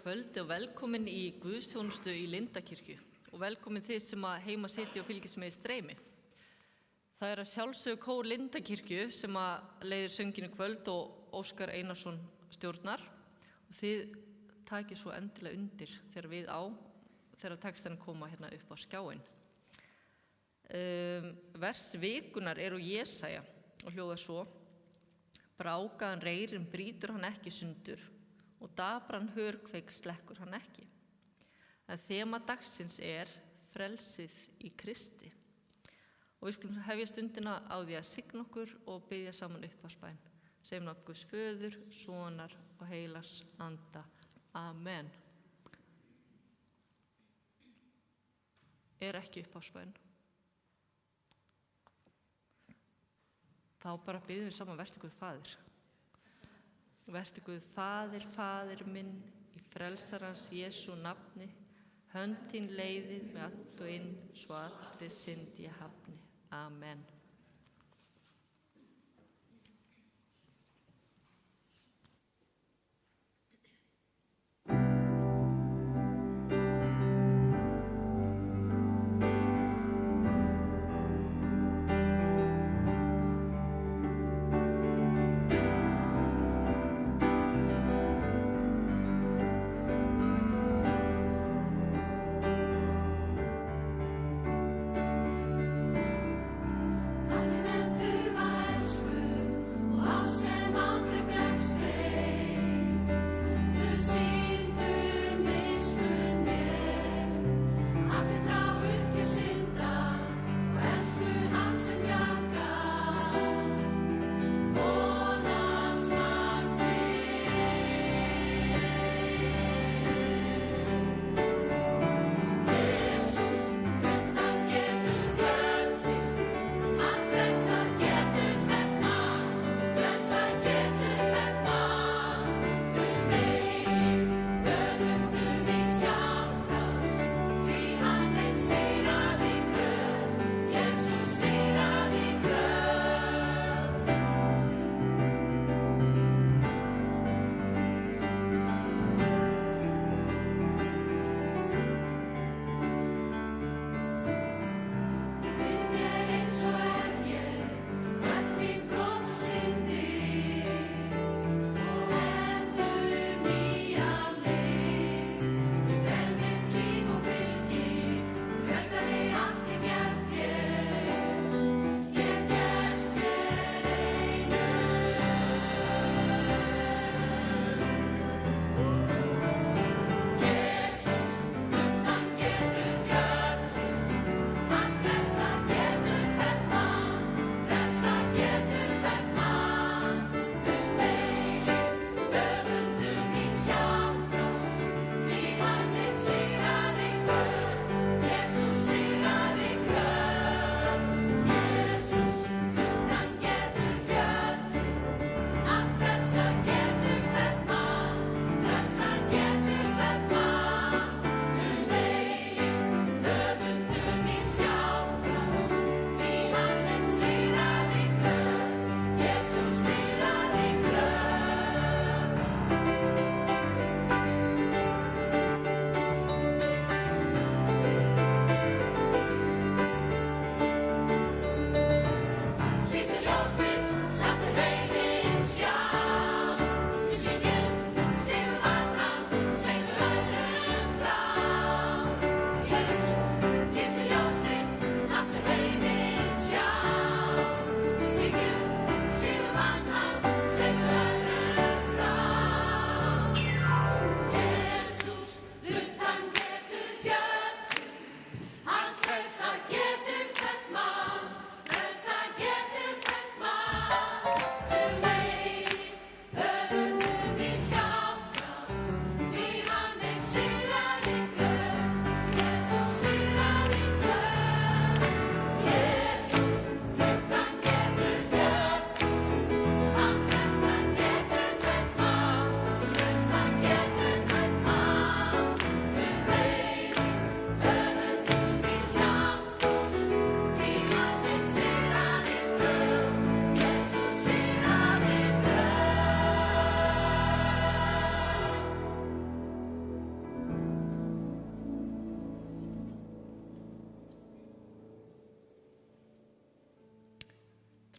kvöldi og velkomin í Guðsþjónustu í Lindakirkju og velkomin þið sem að heima sitja og fylgist með í streymi. Það að sjálfsögðu kór Lindakirkju sem að leiðir sönginn í kvöld og Óskar Einarsson stjórnar og þið takið svo endilega undir þegar textarnir koma hérna upp á skjáinn. Vers vikunar úr Jesaja og hljóðar svo: Brákaðan reyrinn brýtur hann ekki sundur og dabran hörkveik slekkur hann ekki. En þema dagsins frelsið í Kristi. Og við skulum hefja stundina á því að signa okkur og biðja saman upphafsbæn. Segjum nafn Guðs Föður, Sonar og Heilags Anda. Amen. Ekki upphafsbæn? Þá bara biðjum við saman: vertu Guð Faðir. Vertu Guð Faðir, Faðir minn, í frelsarans Jesú nafni, hönd þín leiðið með allt og inn, svo allri synd ég hafni. Amen.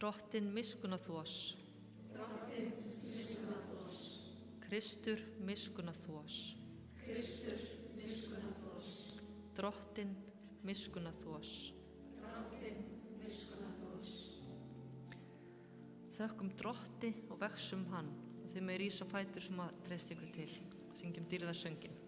Drottinn miskunnað þvós. Kristur miskunnað þvós. Drottinn miskunnað þvós. Þökkum Drotti og vegsum hann, og þið með rísa fætur sem að treysta ykkur til. Syngjum dýrðarsönginn.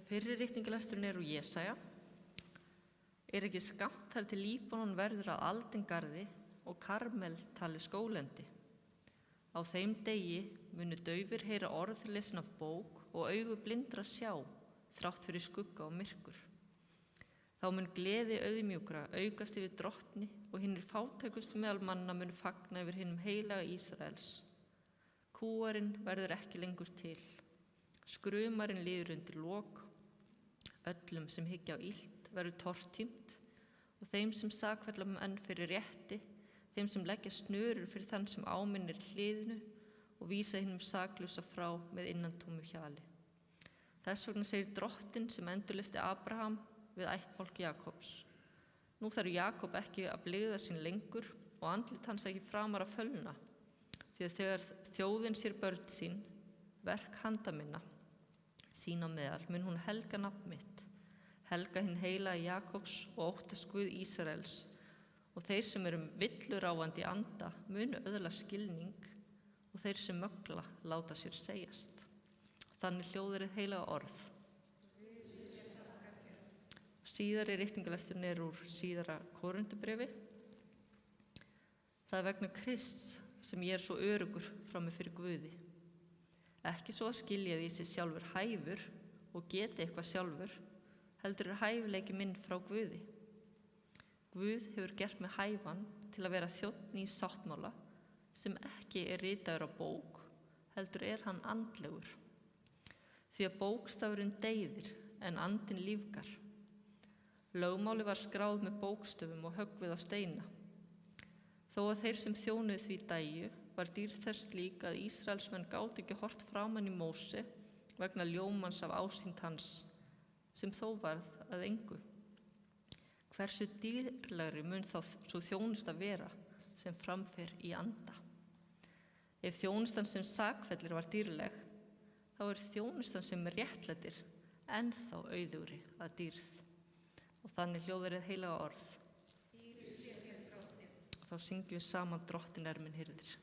Fyrri ritningalesturinn úr Jesaja. Ekki skammt þar til Líbanon verður að aldingarði og Karmel tali skólendi. Á þeim degi munu daufir heyra orð lesin af bók og augu blindra sjá, þrátt fyrir skugga og myrkur. Þá mun gleði auðmjúkra aukast yfir Drottni og hinir fátækustu meðal manna mun fagna yfir hinum heilaga Ísraels. Kúarinn verður ekki lengur til. Skrumarinn líður undir lok. Öllum sem hyggja á illt verður tortímt og þeim sem sakfella enn fyrir rétti, þeim sem leggja snörur fyrir þann sem áminnir hliðinu og vísa hinum saklausa frá með innantómu hjali. Þess vegna segir Drottinn sem endurlisti Abraham við ættbálk Jakobs. Nú þarf Jakob ekki að blygða sín lengur og andlit hans ekki framar að fölna, því að þegar þjóðin sér börn sín, verk handa minna, sín á meðal, mun hún helga nafn mitt, helga hinn heilaga Jakobs og óttast Guð Ísraels, og þeir sem eru villuráfandi anda munu öðla skilning og þeir sem mögla láta sér segjast. Þannig hljóðar hið heilaga orð. Síðari ritningalesturinn úr síðara Korintubréfi. Það vegna Krists sem ég svo öruggur frammi fyrir Guði. Ekki svo að skilja því sér sjálfur hæfur og geti eitthvað sjálfur, heldur hæfileiki minn frá Guði. Guð hefur gert mig hæfan til að vera þjónn í sáttmála sem ekki ritaður á bók, heldur hann andlegur. Því að bókstafurinn deyðir en andinn lífgar. Lögmáli var skráð með bókstöfum og höggvið á steina. Þó að þeir sem þjónuðu því dæju var dýrð þess slík að Ísraelsmenn gátu ekki hort framan í Móse vegna ljómans af ásýnd hans, sem þó varð að engu. Hversu dýrlegri mun þá svo þjónusta vera sem framfer í anda? Ef þjónustan sem sakfellir var dýrleg, þá þjónustan sem réttlætir ennþá auðugri að dýrð. Og þannig hljóðar hið heilaga orð. Þá syngjum við saman Drottinn minn hirðir.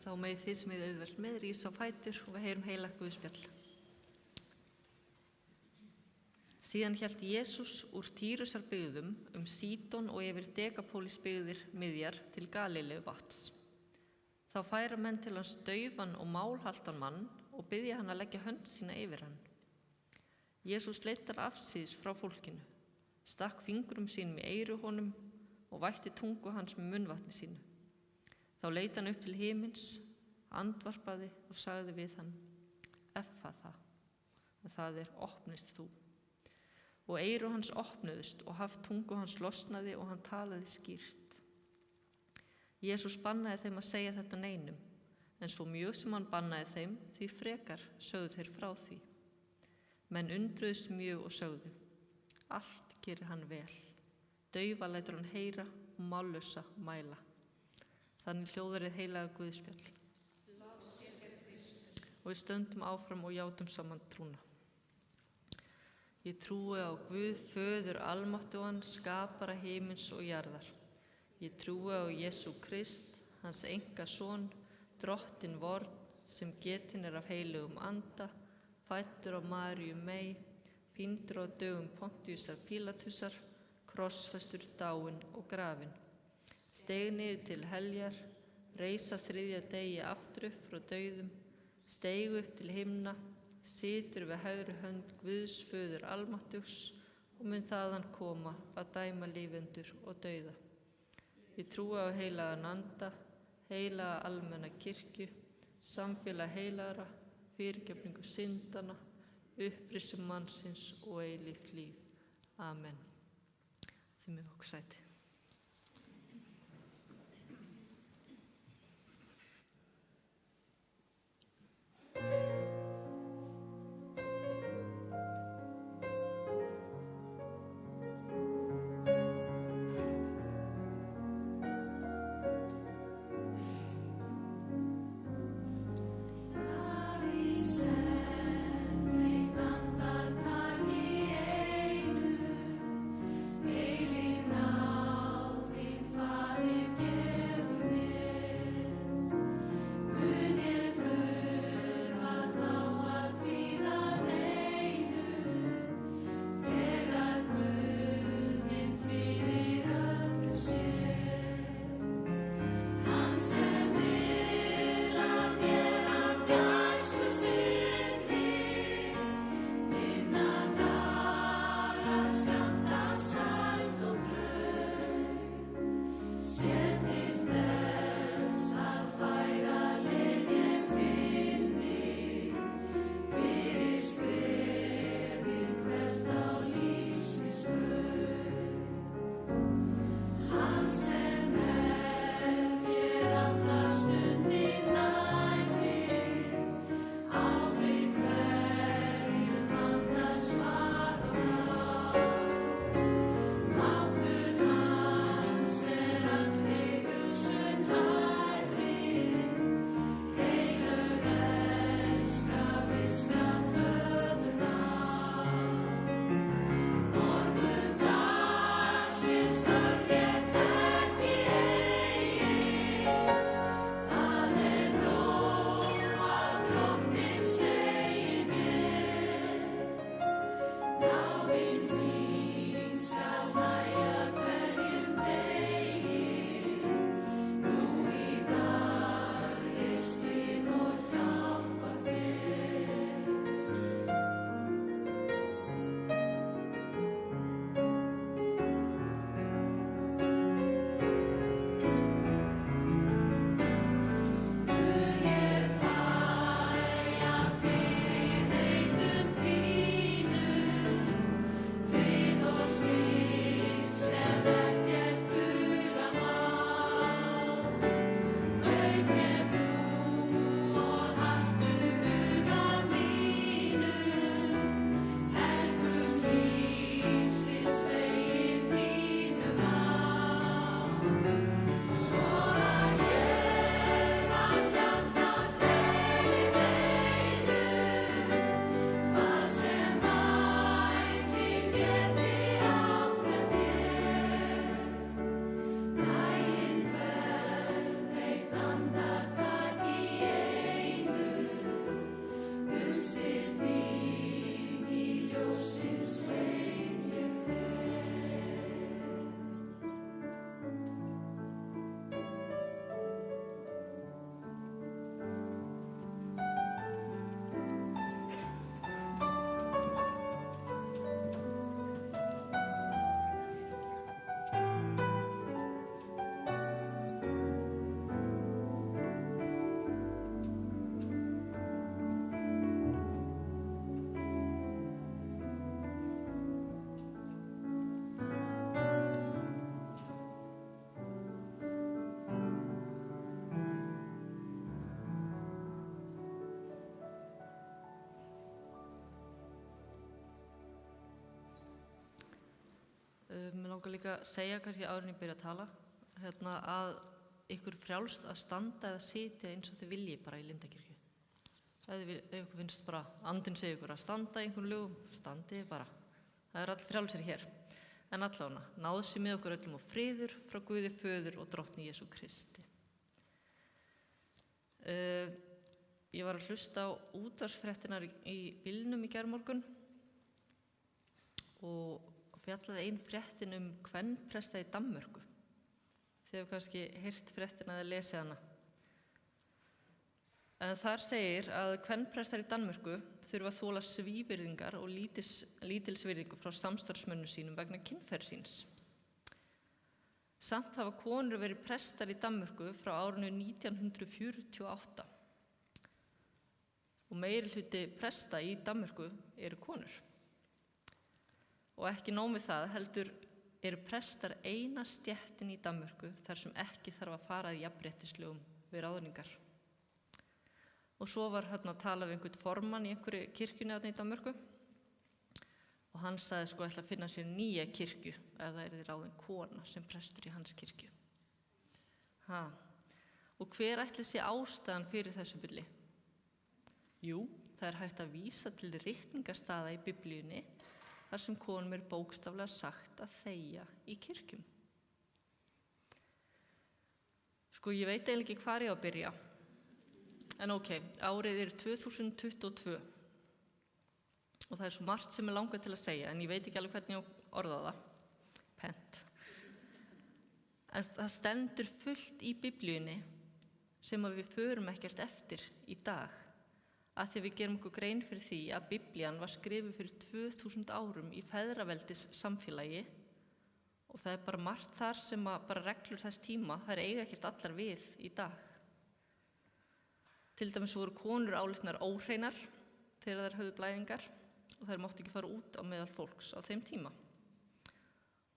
þá megið þið sem þið auðvelt með rísa á fætur og við heyrum heilagt guðspjall. Síðan hélt Jesús úr Týrusarbyggðum Sídon og yfir Dekapólisbyggðir miðjar til Galileu vatns. Þá færa menn til hans daufan og málhaltan mann og biðja hann að leggja hönd sína yfir hann. Jesús leit hann afsíðis frá fólkinu, stakk fingrum sínum í eyru honum og vætti tungu hans með munnvatni sínu. Þá leit hann upp til himins, andvarpaði og sagði við hann, Effaþa, en það opnist þú. Og eyru hans opnuðust og haft tungu hans losnaði og hann talaði skýrt. Jesús bannaði þeim að segja þetta neinum, en svo mjög sem hann bannaði þeim, því frekar sögðu þeir frá því. Menn undruðust mjög og sögðu, allt gerir hann vel, daufa lætur hann heyra og mállausa mæla. Þannig hljóðar hið heilaga guðspjall. Og við stöndum áfram og játum saman trúna. Ég trúi á Guð, Föður almáttugan, skapara himins og jarðar. Ég trúi á Jesú Krist, hans einkason, drottinn vorn, sem getinn af heilugum anda, fæddur á Maríu mey, píndur á dögum Pontíusar Pílatusar, krossfestur, dáinn og grafinn. Steig niður til heljar, reisa þriðja degi aftur upp frá dauðum, steig upp til himna, situr við hægri hönd Guðs Föður almáttugs og mun þaðan koma að dæma lifendur og dauða. Ég trúi á heilagan anda, heilaga almenna kirkju, samfélag heilagra, fyrirgefningu syndana, upprisum mannsins og eilíft líf. Amen. Þið með okkur sæti. Now Mér langar líka að segja kannski áður en ég byrja að tala, að ykkur frjálst að standa eða sitja eins og þið vilji bara í Lindakirkju. Ef ykkur finnst bara, andinn segir ykkur að standa í einhvern lögum, standið bara. Það er allir frjálsir hér. En allavega, náðu sér með okkur öllum og friður frá Guði Föður og Drottni Jesú Kristi. Ég var að hlusta á útvarpsfréttirnar í bílnum í gærmorgun og fjallaði ein fréttin kvenpresta í Danmörku. Þið hefur kannski heyrt fréttina eða lesið hana. En þar segir að kvenprestar í Danmörku þurfa að þola svívirðingar og lítilsvirðingu frá samstarfsmönnum sínum vegna kynferðis síns. Samt hafa konur verið prestar í Danmörku frá árinu 1948. Og meiri hluti presta í Danmörku eru konur. Og ekki nóg með það, heldur eru prestar eina stéttin í Danmörku þar sem ekki þarf að fara að jafnréttislögum við ráðningar. Og svo var að tala við einhvern formann í einhverju kirkjunni í Danmörku og hann sagði ætla að finna sér nýja kirkju ef það yrði ráðin kona sem prestur í hans kirkju. Og hver ætli sé ástæðan fyrir þessu bulli? Jú, það er hægt að vísa til ritningarstaða í Biblíunni þar sem konum er bókstaflega sagt að þegja í kirkjum. Ég veit eiginlega ekki hvar ég á að byrja. En árið er 2022 og það er svo margt sem er langað til að segja en ég veit ekki alveg hvernig ég orða það. Pent. En það stendur fullt í Biblíunni sem að við förum ekkert eftir í dag. Að því við gerum okkur grein fyrir því að Biblían var skrifuð fyrir 2000 árum í feðraveldis samfélagi og það er bara margt þar sem að bara reglur þess tíma, þær eiga ekkert allar við í dag. Til dæmis voru konur álitnar óhreinar þegar þær höfðu blæðingar og þær máttu ekki fara út á meðal fólks á þeim tíma.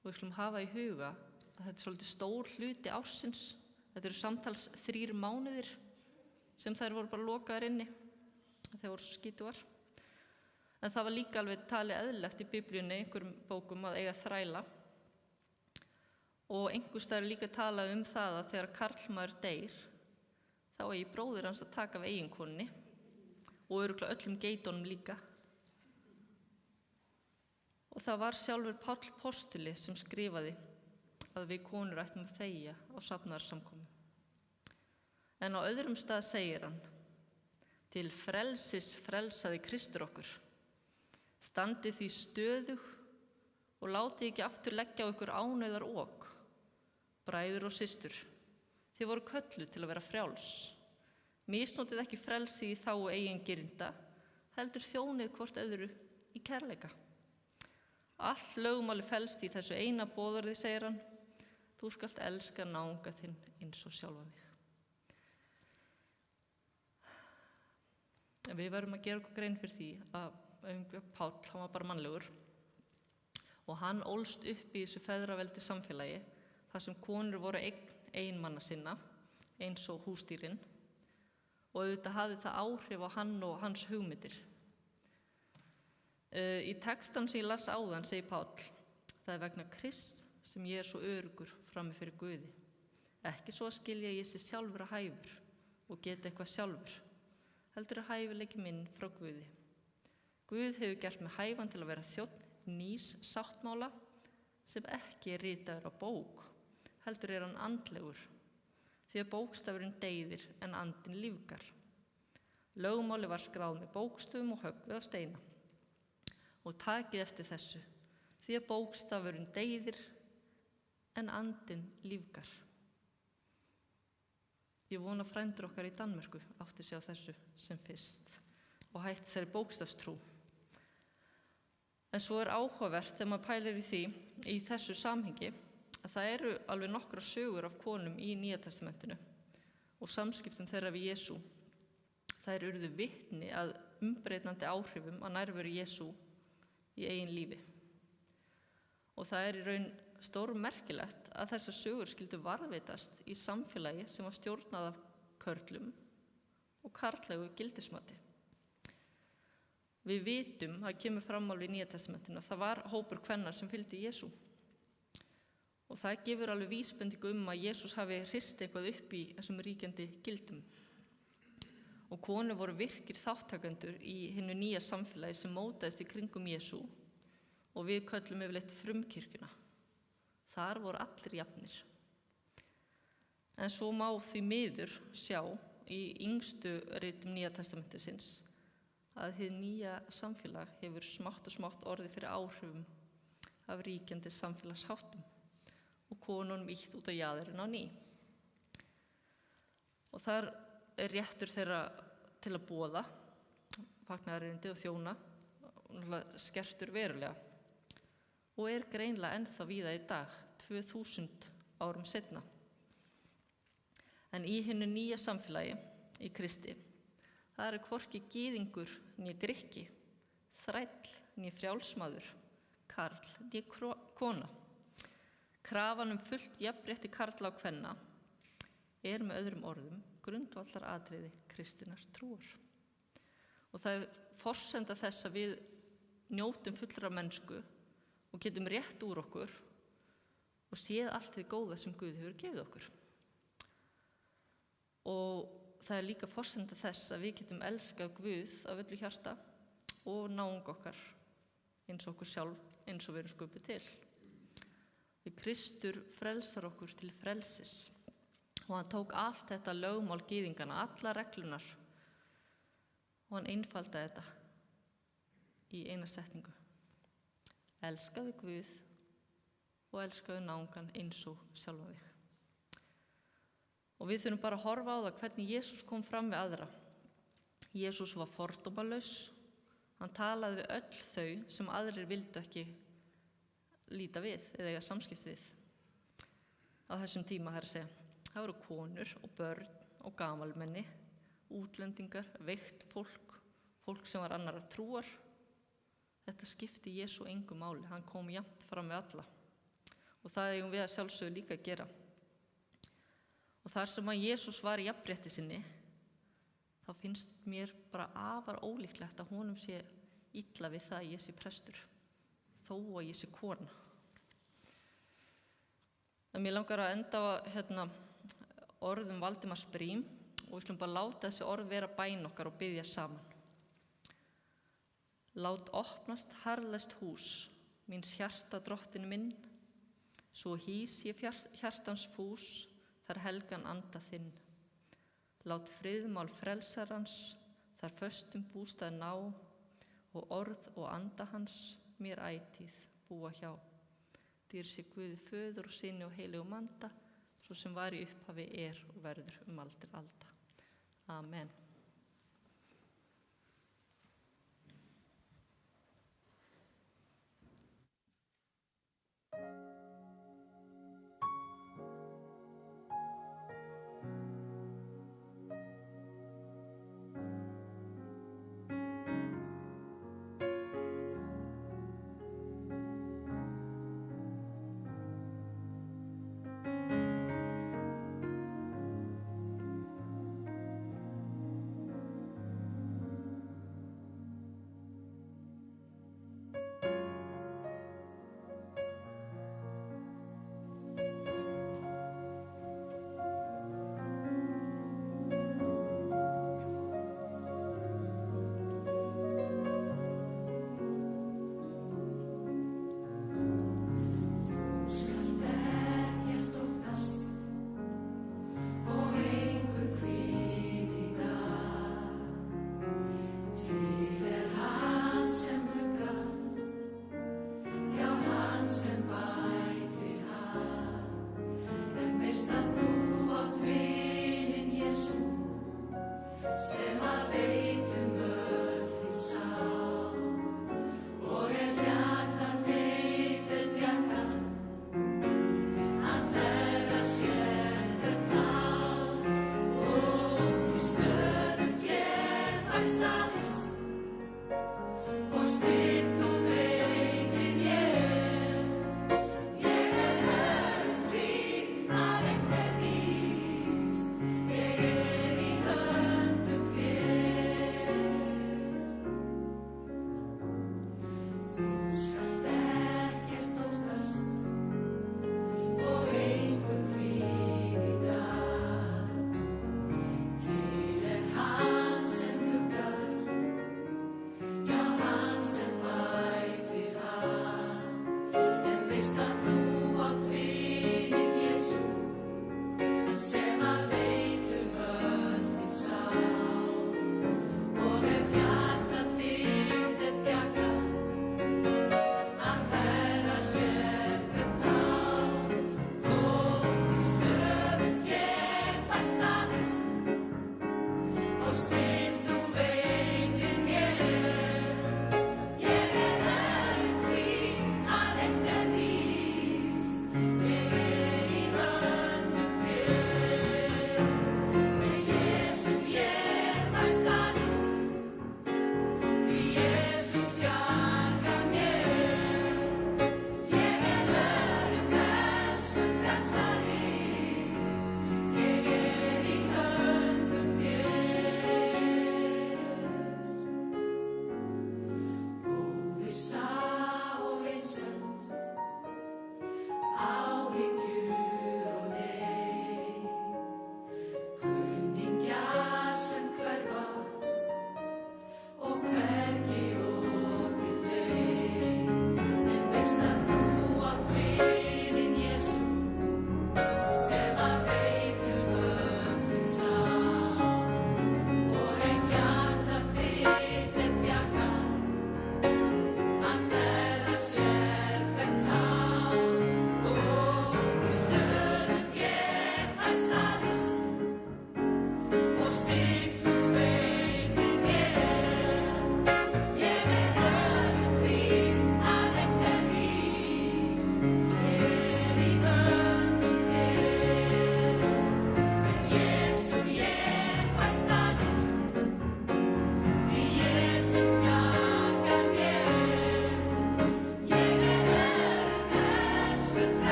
Og við skulum hafa í huga að þetta er svolítið stór hluti ársins, þetta eru samtals 3 mánuðir sem þær voru bara lokaðar inni. Þegar voru svo skítugar. En það var líka alveg talið eðlilegt í Biblíunni, einhverjum bókum, að eiga þræla. Og einhvers staðar er líka talað það að þegar karlmaður deyr, þá eigi bróðir hans að taka við eiginkonunni og örugglega öllum geitunum líka. Og það var sjálfur Páll postuli sem skrifaði að við konur ættum að þegja á safnaðarsamkomu. En á öðrum stað segir hann: til frelsis frelsaði Kristur okkur. Standið því stöðug og látið ekki aftur leggja á ykkur ánauðar ok. Bræður og systur, þið voru kölluð til að vera frjáls. Misnotið ekki frelsi í þágu eigin girnda, heldur þjónið hvort öðru í kærleika. Allt lögmáli felst í þessu eina boðorði, segir hann: þú skalt elska náunga þinn eins og sjálfan þig. En við verðum að gera okkur grein fyrir því að Páll, hann var bara mannlegur og hann ólst upp í þessu feðraveldi samfélagi þar sem konur voru eiginmanna sinna eins og húsdýrin og auðvitað hafði það áhrif á hann og hans hugmyndir. Í textan sem ég las áðan segir Páll: það er vegna Krists sem ég er svo öruggur frammi fyrir Guði. Ekki svo að skilja ég sé sjálfur að hæfur og geta eitthvað sjálfur, heldur að hæfileiki minn frá Guði. Guð hefur gert mig hæfan til að vera þjónn nýs sáttmála sem ekki er ritaður á bók, heldur er hann andlegur, því að bókstafurinn deyðir en andinn lífgar. Lögmáli var skráð með bókstöfum og höggvið á steina. Og takið eftir þessu, því að bókstafurinn deyðir en andinn lífgar. Ég vona frændur okkar í Danmörku átti sig á þessu sem fyrst og hætt sér bókstafstrú. En svo er áhugavert þegar maður pælir í því, í þessu samhengi, að það eru alveg nokkrar sögur af konum í Nýja testamentinu og samskiptum þeirra við Jesú. Þær urðu vitni að umbreytandi áhrifum að nærveru Jesú í eigin lífi. Og það er í raun stórmerkilegt að þessar sögur skyldu varðveitast í samfélagi sem var stjórnað af körlum og karllægu gildismati. Við vitum, það kemur fram alveg í Nýja testamentinu, að það var hópur kvenna sem fylgdi Jesú. Og það gefur alveg vísbendingu að Jesús hafi hrist eitthvað upp í þessum ríkjandi gildum. Og konur voru virkir þáttakendur í hinu nýja samfélagi sem mótaðist í kringum Jesú og við köllum yfirleitt frumkirkjuna. Þar voru allir jafnir. En svo má því miður sjá í yngstu ritum Nýja testamentisins að hið nýja samfélag hefur smátt og smátt orðið fyrir áhrifum af ríkjandi samfélagsháttum og konunum ýtt út á jaðarinn á ný. Og þar er réttur þeirra til að boða, fagnaðarerindi og þjóna, skertur verulega og er greinilega ennþá víða í dag, 2000 árum seinna. En í hinu nýja samfélagi, í Kristi, það er hvorki gyðingur né Grikki, þræll né frjálsmaður, karl né kona. Krafan fullt jafnrétti karla og kvenna er með öðrum orðum grundvallaratriði kristinnar trúar. Og það er forsenda þess að við njótum fullra mennsku og getum rétt úr okkur og séð allt því góða sem Guð hefur gefið okkur. Og það er líka forsenda þess að við getum elskað Guð af öllu hjarta og náung okkar eins og okkur sjálf, eins og við erum sköpuð til. Því Kristur frelsar okkur til frelsis og hann tók allt þetta lögmál gyðingana, alla reglunar og hann einfaldaði þetta í eina setningu. Elskaðu Guð og elskaðu náungan eins og sjálfan þig. Og við þurfum bara að horfa á það hvernig Jesús kom fram við aðra. Jesús var fordómalaus, hann talaði við öll þau sem aðrir vildu ekki líta við eða eiga samskipt við. Á þessum tíma er að segja, það voru konur og börn og gamalmenni, útlendingar, veikt fólk, fólk sem var annarra trúar. Þetta skipti Jesú engu máli, hann kom jafnt fram við alla. Og það eigum við að sjálfsögðu líka að gera. Og þar sem að Jesús var í jafnrétti sinni, þá finnst mér bara afar ólíklegt að honum sé illa við það að ég sé prestur, þó að ég sé kona. En mér langar að enda á orðum Valdimars Briem og við skulum bara láta þessi orð vera bæn okkar og biðja saman. Lát opnast harðlest hús, míns hjarta drottin minn, svo hýs ég hjartans fús, þar helgan anda þinn. Lát friðmál frelsarans, þar föstum bústað ná, og orð og anda hans mér ætíð búa hjá. Dýr sé Guði föður og syni og heilugum anda, svo sem var í upphafi er og verður aldir alda. Amen.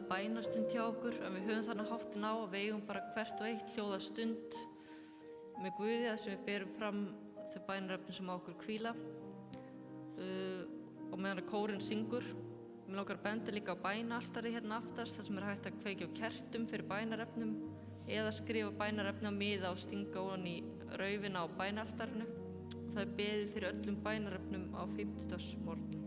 bænastund hjá okkur, en við höfum þannig háttin á að við eigum bara hvert og eitt hljóða stund með Guði þar sem við berum fram þau bænarefni sem á okkur hvíla og meðan að kórinn syngur. Mér langar að benda líka á bænaaltari hérna aftast þar sem hægt að kveikja á kertum fyrir bænarefnum eða skrifa bænarefni á miða og stinga ofan í raufina á bænaaltarinu. Og það beðið fyrir öllum bænarefnum á 50-dagsmorgni.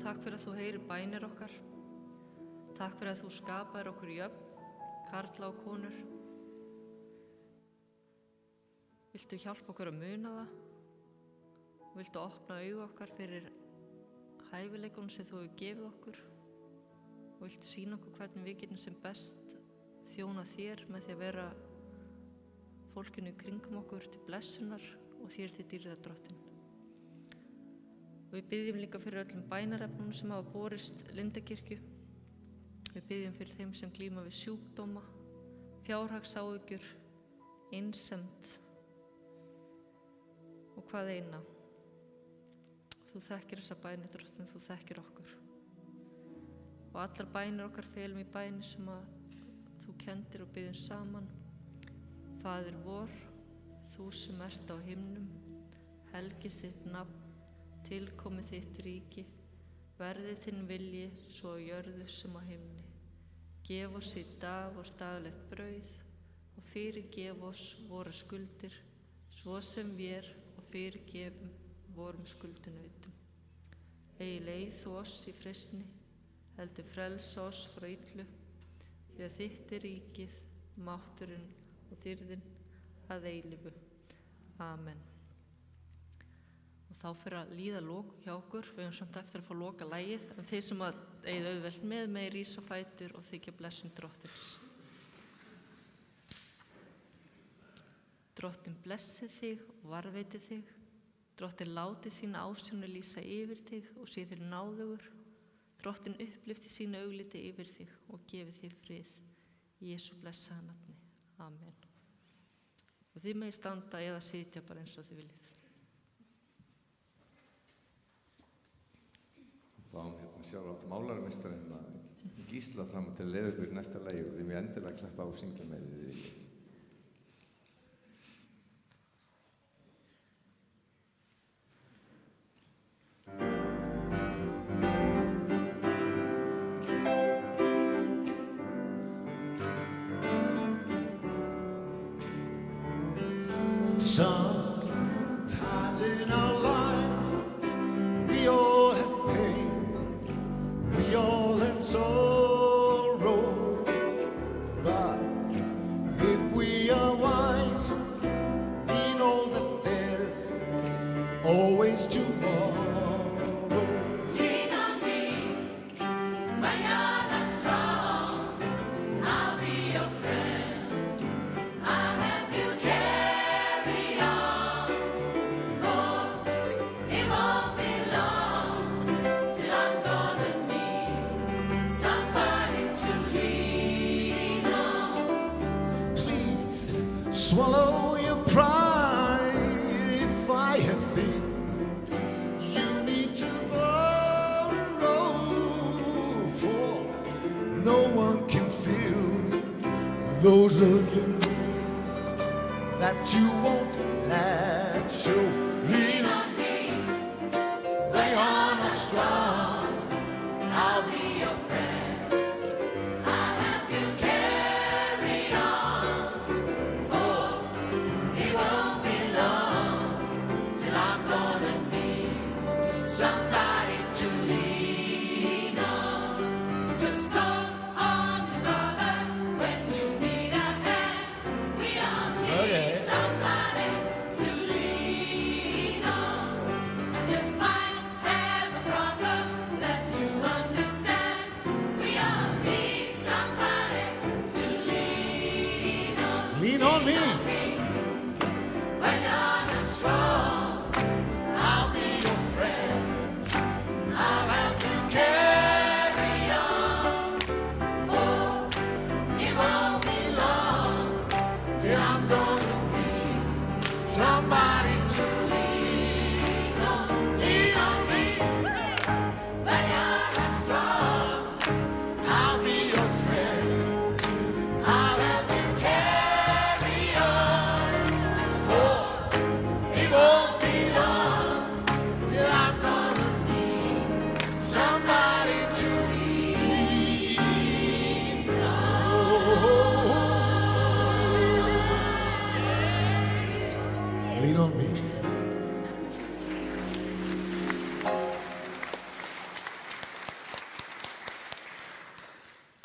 Takk fyrir að þú heyrir bænir okkar. Takk fyrir að þú skapaðir okkur jöfn, karla og konur. Viltu hjálpa okkur að muna það? Viltu opna augu okkar fyrir hæfileikunum sem þú hefur gefið okkur? Og viltu sýna okkur hvernig við getum sem best þjóna þér með því að vera fólkinu í kringum okkur til blessunar og þér til dýrðardrottinn. Við byggjum líka fyrir öllum bænarefnum sem hafa borist Lindakirkju. Við byggjum fyrir þeim sem glíma við sjúkdóma, fjárhagsáhyggjur, einsemd og hvað eina. Þú þekkir þessa bænir, Drottinn, þú þekkir okkur. Og allar bænir okkar felum í bæni sem að þú kendir og byggjum saman. Faðir vor, þú sem ert á himnum, helgist þitt nafn, tilkomi þitt ríki, verði þinn vilji svo á jörðu sem á himni. Gef oss í dag vort daglegt brauð og fyrirgef oss vorar skuldir, svo sem vér og fyrirgefum vorum skuldunautum. Eigi leið þú oss í freistni, heldur frelsa oss frá illu, því að þitt er ríkið, mátturinn og dýrðin að eilífu. Amen. Og þá fyrir að líða lok hjá okkur, við höfum samt eftir að fá loka lagið, en þeir sem að eigið auðvelt með rísa á fætur og þykja blessun Drottins. Drottin blessi þig og varðveiti þig. Drottin láti sína ásjónu lýsa yfir þig og sé þér náðugur. Drottin upplifti sína augliti yfir þig og gefi þig frið. Í Jesú blessaða nafni. Amen. Og þið megið standa eða sitja bara eins og þið viljið. Fáum sjálf málarmeistarinn Gísla fram til að leiða ykkur í næsta lagi og við mjög endilega klappa á og syngja með þið. Sometimes in our lives we all have pain, we all have sorrow, but if we are wise, we know that there's always tomorrow. Swallow your pride if I have things you need to borrow, for no one can fill those of you that you won't let show. Lean on me when you're not strong, I'll be your friend. Lean on me. When you're not strong, I'll be your friend. I'll help you carry on, for it won't be long till I'm gonna need somebody to lean on. Lean on me. When you're not strong, I'll be your friend. I'll help you carry on, for it won't be long till I'm gonna need somebody to lean on. Lean on me.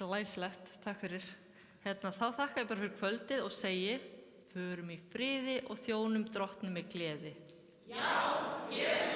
Glæsilegt, takk fyrir. Þá þakka ég bara fyrir kvöldið og segi, förum í friði og þjónum Drottni með gleði. Já, ég